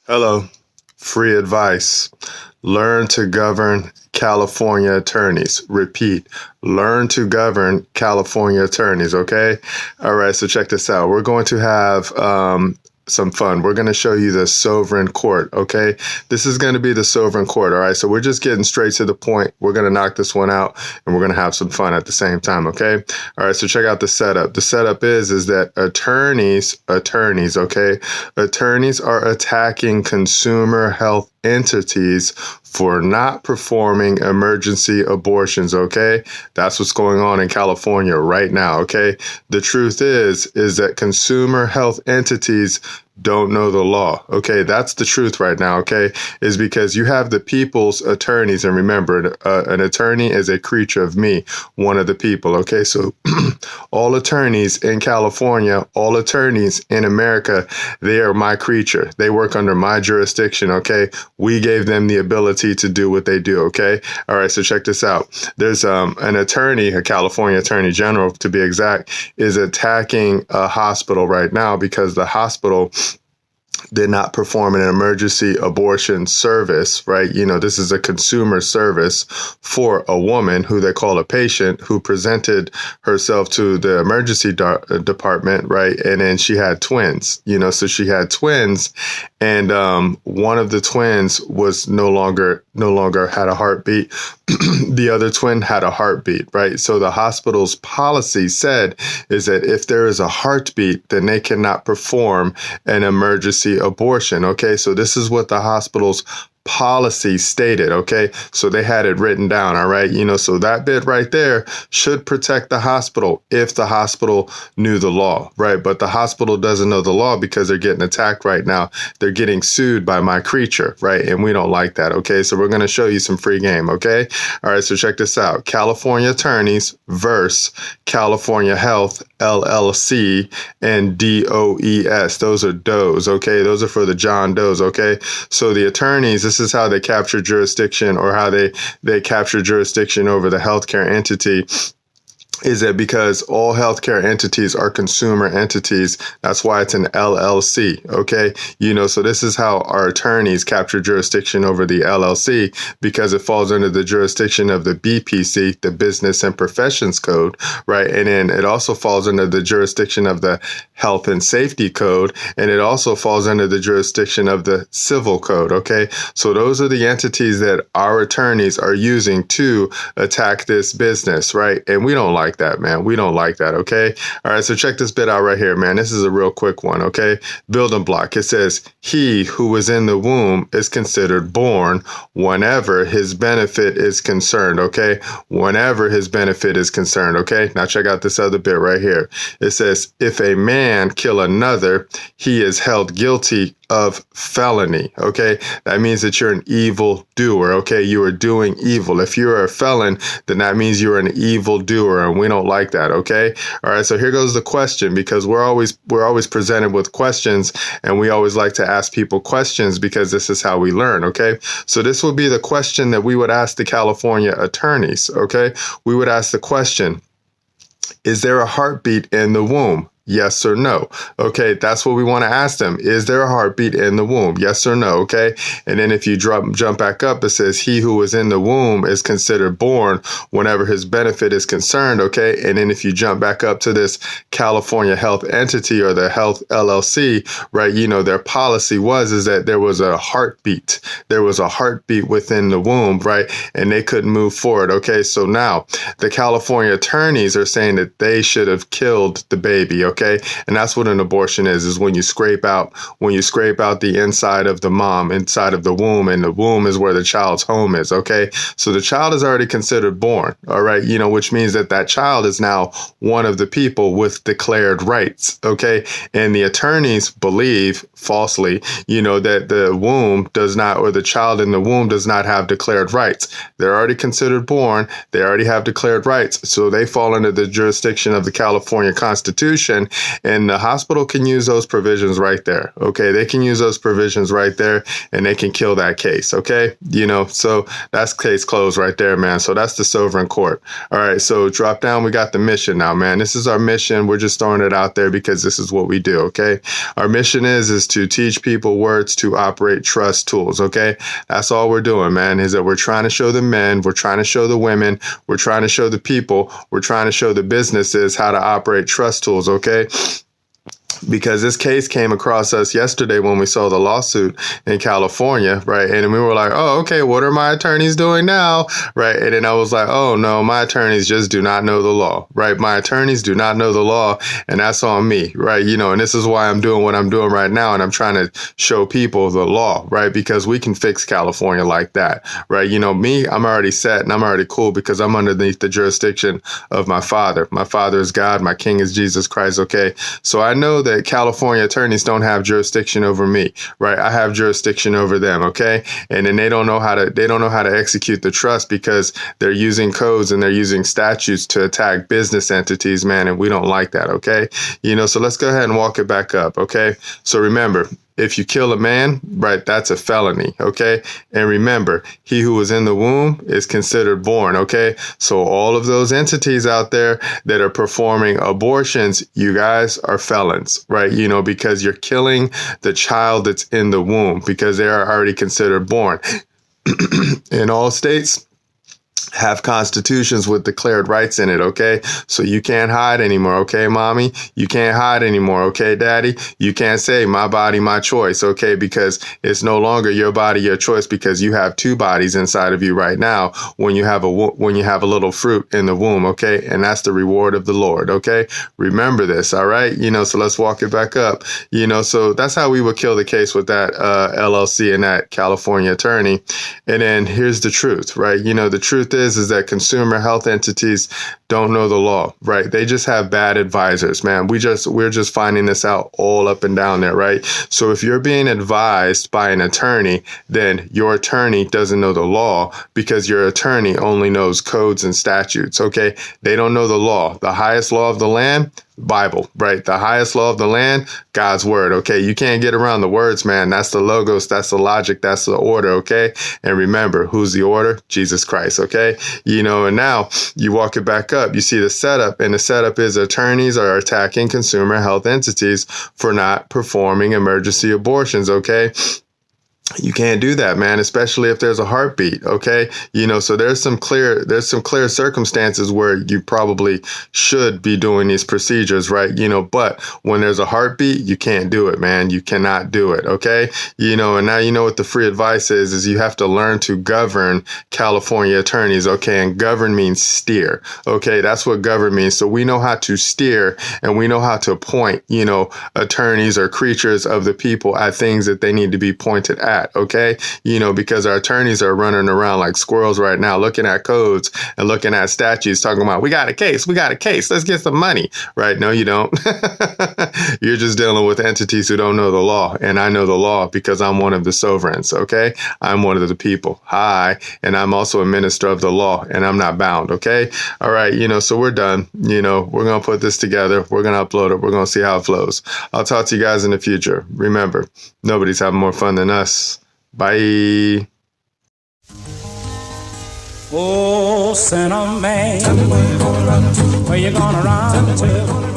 Hello, free advice. Learn to govern California attorneys. Repeat, learn to govern California attorneys, okay? All right, so check this out. We're going to have some fun. We're going to show you the sovereign court, okay? This is going to be the sovereign court, all right? So we're just getting straight to the point. We're going to knock this one out, and we're going to have some fun at the same time, okay? All right, so check out the setup. The setup is that attorneys, okay? Attorneys are attacking consumer health entities for not performing emergency abortions, okay? That's what's going on in California right now, okay? The truth is that consumer health entities don't know the law, okay? That's the truth right now, okay? Is because you have the people's attorneys, and remember, an attorney is a creature of me, one of the people, okay? So all attorneys in California, all attorneys in America, they are my creature. They work under my jurisdiction, okay? We gave them the ability to do what they do, okay? All right, so check this out. There's an attorney, a California attorney general to be exact, is attacking a hospital right now because the hospital did not perform an emergency abortion service, right? You know, this is a consumer service for a woman who they call a patient who presented herself to the emergency department, right? And then she had twins, you know, so she had twins, and one of the twins was no longer had a heartbeat. The other twin had a heartbeat, right? So the hospital's policy said is that if there is a heartbeat, then they cannot perform an emergency abortion, okay? So this is what the hospital's policy stated, okay? So they had it written down, all right? You know, so that bit right there should protect the hospital if the hospital knew the law, right? But the hospital doesn't know the law because they're getting attacked right now. They're getting sued by my creature, right? And we don't like that, okay? So we're going to show you some free game, okay? All right, so check this out. California attorneys versus California Health, LLC, and DOES. Those are does, okay? Those are for the John Does, okay? So the attorneys, this is how they capture jurisdiction, or how they capture jurisdiction over the healthcare entity, is that because all healthcare entities are consumer entities. That's why it's an LLC, okay? You know, so this is how our attorneys capture jurisdiction over the LLC, because it falls under the jurisdiction of the BPC, the Business and Professions Code, right? And then it also falls under the jurisdiction of the Health and Safety Code, and it also falls under the jurisdiction of the Civil Code, okay? So those are the entities that our attorneys are using to attack this business, right? And we don't like that, man. We don't like that, okay? All right, so check this bit out right here, man. This is a real quick one, okay? Building block. It says, he who was in the womb is considered born whenever his benefit is concerned, okay? Whenever his benefit is concerned, okay? Now check out this other bit right here. It says, if a man kill another, he is held guilty of felony, okay? That means that you're an evil doer, okay? You are doing evil. If you're a felon, then that means you're an evil doer, and we don't like that, okay? All right, so here goes the question, because we're always presented with questions, and we always like to ask people questions because this is how we learn, okay? So this would be the question that we would ask the California attorneys, okay? We would ask the question, is there a heartbeat in the womb? Yes or no? Okay, that's what we want to ask them. Is there a heartbeat in the womb? Yes or no? Okay, and then if you jump back up, it says he who was in the womb is considered born whenever his benefit is concerned. Okay, and then if you jump back up to this California health entity, or the health LLC, right? You know, their policy is that there was a heartbeat. There was a heartbeat within the womb, right? And they couldn't move forward. Okay, so now the California attorneys are saying that they should have killed the baby. Okay, and that's what an abortion is when you scrape out the inside of the mom, inside of the womb, and the womb is where the child's home is. Okay, so the child is already considered born. All right, you know, which means that child is now one of the people with declared rights. Okay, and the attorneys believe falsely, you know, that the womb does not, or the child in the womb does not have declared rights. They're already considered born. They already have declared rights, so they fall under the jurisdiction of the California Constitution. abortion, and the hospital can use those provisions right there. Okay, they can use those provisions right there, and they can kill that case. Okay, so that's case closed right there, man. So that's the sovereign court. All right, so drop down. We got the mission now, man. This is our mission. We're just throwing it out there because this is what we do. Okay, our mission is to teach people words to operate trust tools. Okay, that's all we're doing, man. Is that we're trying to show the men, we're trying to show the women, we're trying to show the people, we're trying to show the businesses how to operate trust tools. Okay. Because this case came across us yesterday when we saw the lawsuit in California, right? And we were like, oh, okay, what are my attorneys doing now, right? And then I was like, oh, no, my attorneys just do not know the law, right? My attorneys do not know the law, and that's on me, right? And this is why I'm doing what I'm doing right now, and I'm trying to show people the law, right? Because we can fix California like that, right? Me, I'm already set, and I'm already cool because I'm underneath the jurisdiction of my Father. My Father is God, my King is Jesus Christ, okay? So I know that California attorneys don't have jurisdiction over me, right? I have jurisdiction over them, okay? And then they don't know how to execute the trust because they're using codes and they're using statutes to attack business entities, man, and we don't like that, okay? So let's go ahead and walk it back up, okay? So remember, if you kill a man, right, that's a felony, okay? And remember, he who was in the womb is considered born, okay? So all of those entities out there that are performing abortions, you guys are felons, right? Because you're killing the child that's in the womb because they are already considered born. In all states, have constitutions with declared rights in it, okay? So you can't hide anymore, okay, mommy? You can't hide anymore, okay, daddy? You can't say my body, my choice, okay? Because it's no longer your body, your choice because you have two bodies inside of you right now when you have a little fruit in the womb, okay? And that's the reward of the Lord, okay? Remember this, all right? So let's walk it back up. So that's how we would kill the case with that LLC and that California attorney. And then here's the truth, right? The truth is that consumer health entities don't know the law, right? They just have bad advisors, man. We're just finding this out all up and down there, right? So if you're being advised by an attorney, then your attorney doesn't know the law because your attorney only knows codes and statutes, okay? They don't know the law. The highest law of the land, Bible, right? The highest law of the land, God's word, okay? You can't get around the words, man. That's the logos, that's the logic, that's the order, okay? And remember, who's the order? Jesus Christ, okay? And now you walk it back up. You see the setup, and the setup is attorneys are attacking consumer health entities for not performing emergency abortions, okay? You can't do that, man, especially if there's a heartbeat, okay? So there's some clear circumstances where you probably should be doing these procedures, right? But when there's a heartbeat, you can't do it, man. You cannot do it, okay? And now you know what the free advice is you have to learn to govern California attorneys, okay? And govern means steer, okay? That's what govern means. So we know how to steer and we know how to point, attorneys or creatures of the people at things that they need to be pointed at. Okay, because our attorneys are running around like squirrels right now, looking at codes and looking at statutes, talking about, we got a case, let's get some money, right? No, you don't. You're just dealing with entities who don't know the law, and I know the law because I'm one of the sovereigns, okay? I'm one of the people. Hi, and I'm also a minister of the law, and I'm not bound, okay? All right, so we're done. We're going to put this together. We're going to upload it. We're going to see how it flows. I'll talk to you guys in the future. Remember, nobody's having more fun than us. Bye. Oh, sinner man, where you gonna run to?